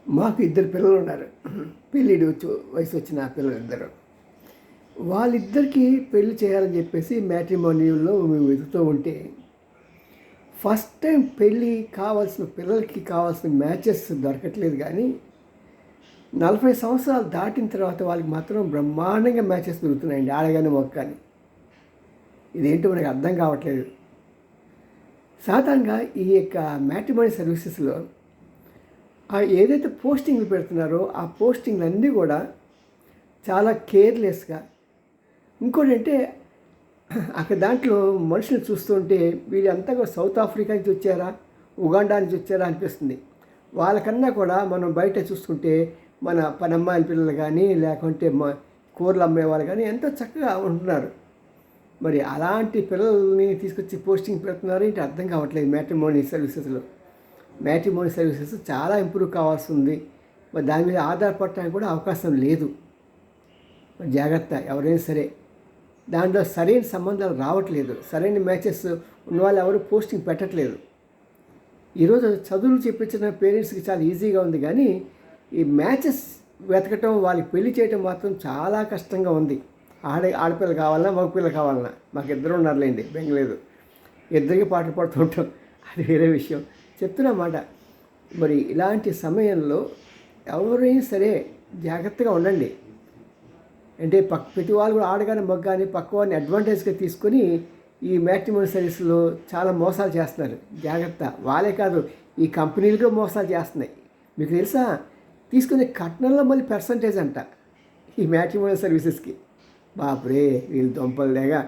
మాకు ఇద్దరు పిల్లలు ఉన్నారు. వయసు వచ్చిన పిల్లలు ఇద్దరు. వాళ్ళిద్దరికీ పెళ్లి చేయాలని చెప్పేసి మ్యాట్రిమోనిలో మేము వెతుకుతూ ఉంటే ఫస్ట్ టైం పెళ్ళి పిల్లలకి కావాల్సిన మ్యాచెస్ దొరకట్లేదు. కానీ 40 సంవత్సరాలు దాటిన తర్వాత వాళ్ళకి మాత్రం బ్రహ్మాండంగా మ్యాచెస్ దొరుకుతున్నాయండి, ఆడగానే మొక్క కానీ. ఇదేంటో మనకు అర్థం కావట్లేదు. సాధారణంగా ఈ యొక్క మ్యాట్రిమోనీ సర్వీసెస్లో ఏదైతే పోస్టింగ్లు పెడుతున్నారో ఆ పోస్టింగ్లు అన్నీ కూడా చాలా కేర్లెస్గా, ఇంకోటి అంటే అక్కడ దాంట్లో మనుషులు చూస్తుంటే వీళ్ళంతా కూడా సౌత్ ఆఫ్రికా నుంచి వచ్చారా, ఉగాండా నుంచి వచ్చారా అనిపిస్తుంది. వాళ్ళకన్నా కూడా మనం బయట చూసుకుంటే మన పనమ్మాయిల పిల్లలు కానీ లేకుంటే కూరలు అమ్మేవాళ్ళు కానీ ఎంతో చక్కగా ఉంటున్నారు. మరి అలాంటి పిల్లల్ని తీసుకొచ్చి పోస్టింగ్ పెడుతున్నారు ఏంటి అర్థం కావట్లేదు. మ్యాట్రిమోనీ సర్వీసెస్ చాలా ఇంప్రూవ్ కావాల్సి ఉంది. మరి దాని మీద ఆధారపడటానికి కూడా అవకాశం లేదు. మరి జాగ్రత్త, ఎవరైనా సరే దాంట్లో సరైన సంబంధాలు రావట్లేదు. సరైన మ్యాచెస్ ఉన్నవాళ్ళు ఎవరు పోస్టింగ్ పెట్టట్లేదు. ఈరోజు చదువులు చెప్పించిన పేరెంట్స్కి చాలా ఈజీగా ఉంది, కానీ ఈ మ్యాచెస్ వెతకటం, వాళ్ళకి పెళ్లి చేయటం మాత్రం చాలా కష్టంగా ఉంది. ఆడపిల్ల కావాలన్నా మగపిల్ల కావాలన్నా, మాకు ఇద్దరు ఉన్నారులేండి, బెంగలేదు. ఇద్దరికి పాటలు పాడుతూ ఉంటాం, అది వేరే విషయం. చెప్తున్నమాట. మరి ఇలాంటి సమయంలో ఎవరైనా సరే జాగ్రత్తగా ఉండండి. అంటే ప్రతి వాళ్ళు కూడా ఆడగానే మగ్గాని పక్క వారిని అడ్వాంటేజ్గా తీసుకొని ఈ మ్యాట్రిమోనీ సర్వీస్లో చాలా మోసాలు చేస్తున్నారు. జాగ్రత్త. వాళ్ళే కాదు, ఈ కంపెనీలు మోసాలు చేస్తున్నాయి. మీకు తెలుసా, తీసుకునే కట్నంలో మళ్ళీ పర్సంటేజ్ అంట ఈ మ్యాట్రిమోనీ సర్వీసెస్కి. బాపురే, వీళ్ళు దొంపలు లేగా.